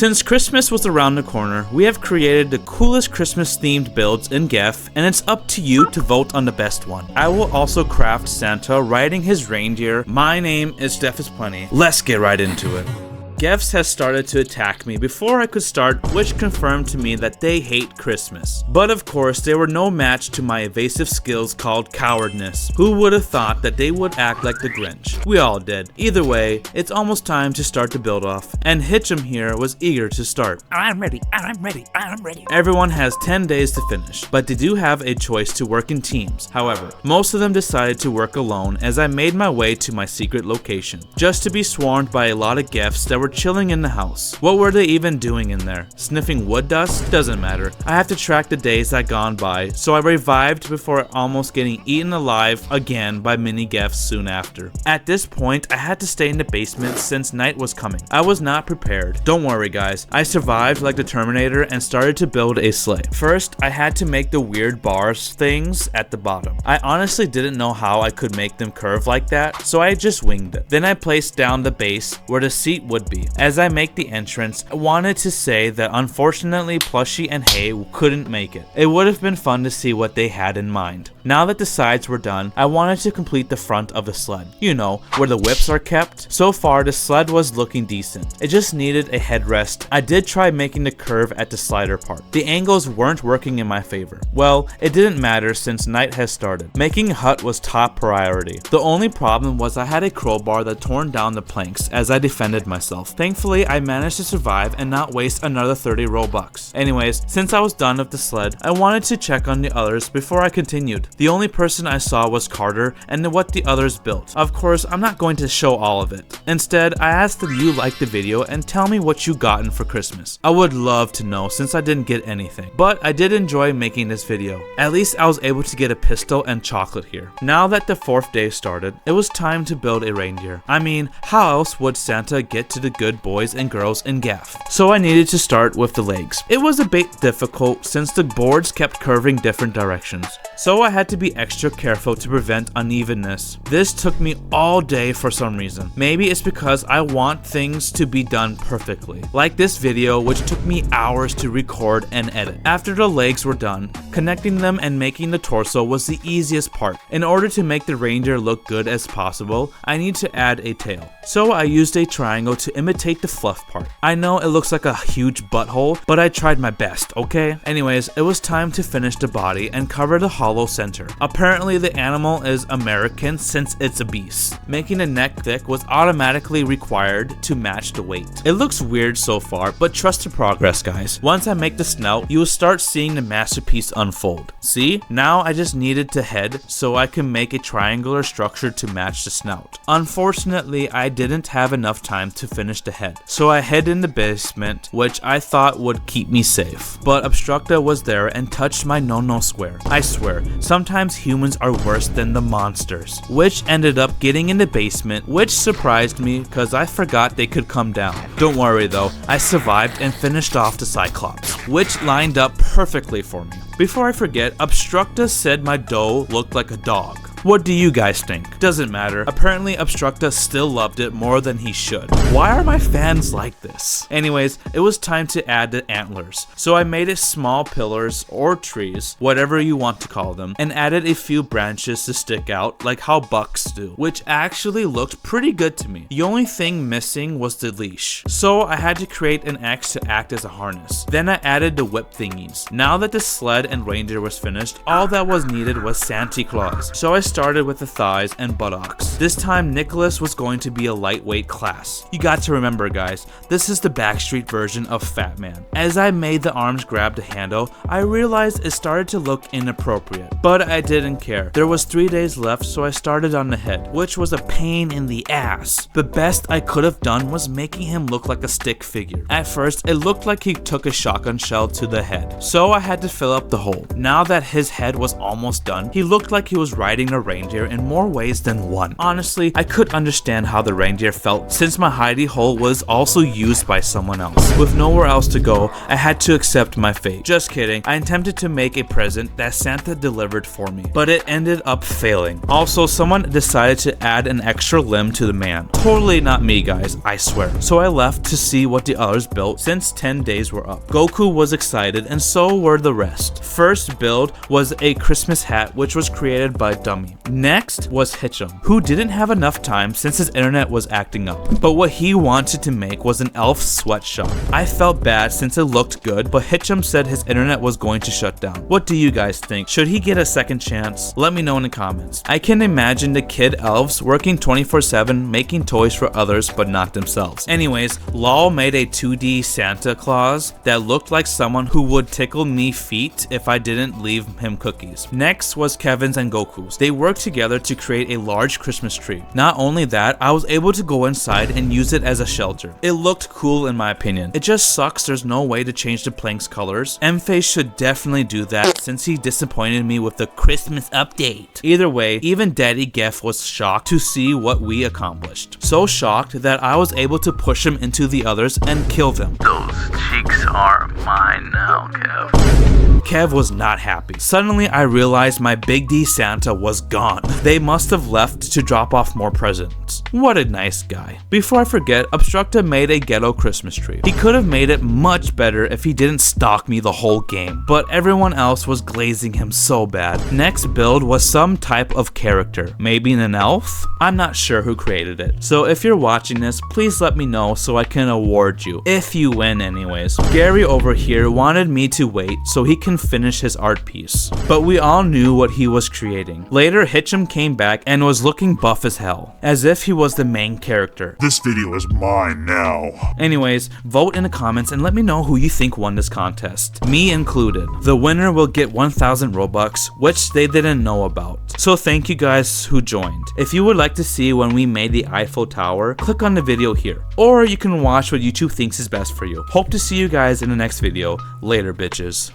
Since Christmas was around the corner, we have created the coolest Christmas themed builds in GEF, and it's up to you to vote on the best one. I will also craft Santa riding his reindeer. My name is Fizzlespat. Let's get right into it. GEFs has started to attack me before I could start, which confirmed to me that they hate Christmas. But of course, they were no match to my evasive skills called cowardness. Who would have thought that they would act like the Grinch? We all did. Either way, it's almost time to start the build off, and Hicham here was eager to start. I'm ready. Everyone has 10 days to finish, but they do have a choice to work in teams. However, most of them decided to work alone as I made my way to my secret location, just to be swarmed by a lot of GEFs that were chilling in the house. What were they even doing in there? Sniffing wood dust? Doesn't matter. I have to track the days that gone by, so I revived before almost getting eaten alive again by mini GEFs soon after. At this point, I had to stay in the basement since night was coming. I was not prepared. Don't worry guys, I survived like the Terminator and started to build a sleigh. First, I had to make the weird bars things at the bottom. I honestly didn't know how I could make them curve like that, so I just winged it. Then I placed down the base where the seat would be. As I make the entrance, I wanted to say that unfortunately Plushie and Hay couldn't make it. It would have been fun to see what they had in mind. Now that the sides were done, I wanted to complete the front of the sled. You know, where the whips are kept. So far, the sled was looking decent. It just needed a headrest. I did try making the curve at the slider part. The angles weren't working in my favor. Well, it didn't matter since night has started. Making a hut was top priority. The only problem was I had a crowbar that torn down the planks as I defended myself. Thankfully, I managed to survive and not waste another 30 Robux. Anyways, since I was done with the sled, I wanted to check on the others before I continued. The only person I saw was Carter and what the others built. Of course, I'm not going to show all of it. Instead, I asked if you liked the video and tell me what you gotten for Christmas. I would love to know since I didn't get anything. But I did enjoy making this video. At least I was able to get a pistol and chocolate here. Now that the 4th day started, it was time to build a reindeer. I mean, how else would Santa get to the good boys and girls in GEF? So I needed to start with the legs. It was a bit difficult since the boards kept curving different directions. So I had to be extra careful to prevent unevenness. This took me all day for some reason. Maybe it's because I want things to be done perfectly. Like this video, which took me hours to record and edit. After the legs were done, connecting them and making the torso was the easiest part. In order to make the reindeer look good as possible, I need to add a tail. So I used a triangle to imitate the fluff part. I know it looks like a huge butthole, but I tried my best, okay? Anyways, it was time to finish the body and cover the hollow center. Apparently the animal is American since it's a beast. Making the neck thick was automatically required to match the weight. It looks weird so far, but trust the progress guys. Once I make the snout, you will start seeing the masterpiece unfold. See? Now I just needed the head so I can make a triangular structure to match the snout. Unfortunately, I didn't have enough time to finish the head, so I hid in the basement, which I thought would keep me safe. But Obstructa was there and touched my no-no square. I swear, sometimes humans are worse than the monsters, which ended up getting in the basement, which surprised me because I forgot they could come down. Don't worry though, I survived and finished off the Cyclops, which lined up perfectly for me. Before I forget, Obstructa said my dough looked like a dog. What do you guys think? Doesn't matter. Apparently Obstructa still loved it more than he should. Why are my fans like this? Anyways, it was time to add the antlers. So I made it small pillars or trees, whatever you want to call them, and added a few branches to stick out like how bucks do, which actually looked pretty good to me. The only thing missing was the leash. So I had to create an axe to act as a harness. Then I added the whip thingies. Now that the sled and reindeer was finished, all that was needed was Santa Claus. So I started with the thighs and buttocks. This time Nicholas was going to be a lightweight class. You got to remember guys, this is the Backstreet version of Fat Man. As I made the arms grab the handle, I realized it started to look inappropriate, but I didn't care. There was 3 days left, so I started on the head, which was a pain in the ass. The best I could have done was making him look like a stick figure. At first, it looked like he took a shotgun shell to the head, so I had to fill up the hole. Now that his head was almost done, he looked like he was riding a reindeer in more ways than one. Honestly, I could understand how the reindeer felt since my hidey hole was also used by someone else. With nowhere else to go, I had to accept my fate. Just kidding, I attempted to make a present that Santa delivered for me, but it ended up failing. Also, someone decided to add an extra limb to the man. Totally not me, guys, I swear. So I left to see what the others built since 10 days were up. Goku was excited and so were the rest. First build was a Christmas hat which was created by Dummy. Next was Hicham, who didn't have enough time since his internet was acting up, but what he wanted to make was an elf sweatshop. I felt bad since it looked good, but Hicham said his internet was going to shut down. What do you guys think? Should he get a second chance? Let me know in the comments. I can imagine the kid elves working 24/7 making toys for others but not themselves. Anyways, Lol made a 2D Santa Claus that looked like someone who would tickle me feet if I didn't leave him cookies. Next was Kevin's and Goku's. They worked together to create a large Christmas tree. Not only that, I was able to go inside and use it as a shelter. It looked cool in my opinion. It just sucks there's no way to change the plank's colors. mPhase should definitely do that since he disappointed me with the Christmas update. Either way, even Daddy GEF was shocked to see what we accomplished. So shocked that I was able to push him into the others and kill them. Those cheeks are mine now, Kev. Kev was not happy. Suddenly I realized my Big D Santa was gone. They must have left to drop off more presents. What a nice guy. Before I forget, Obstructa made a ghetto Christmas tree. He could have made it much better if he didn't stalk me the whole game, but everyone else was glazing him so bad. Next build was some type of character. Maybe an elf? I'm not sure who created it. So if you're watching this, please let me know so I can award you. If you win anyways. Gary over here wanted me to wait so he can finish his art piece, but we all knew what he was creating. Later, Hicham came back and was looking buff as hell, as if he was the main character. This video is mine now. Anyways, vote in the comments and let me know who you think won this contest, me included. The winner will get 1,000 Robux, which they didn't know about. So thank you guys who joined. If you would like to see when we made the Eiffel Tower, click on the video here, or you can watch what YouTube thinks is best for you. Hope to see you guys in the next video. Later, bitches.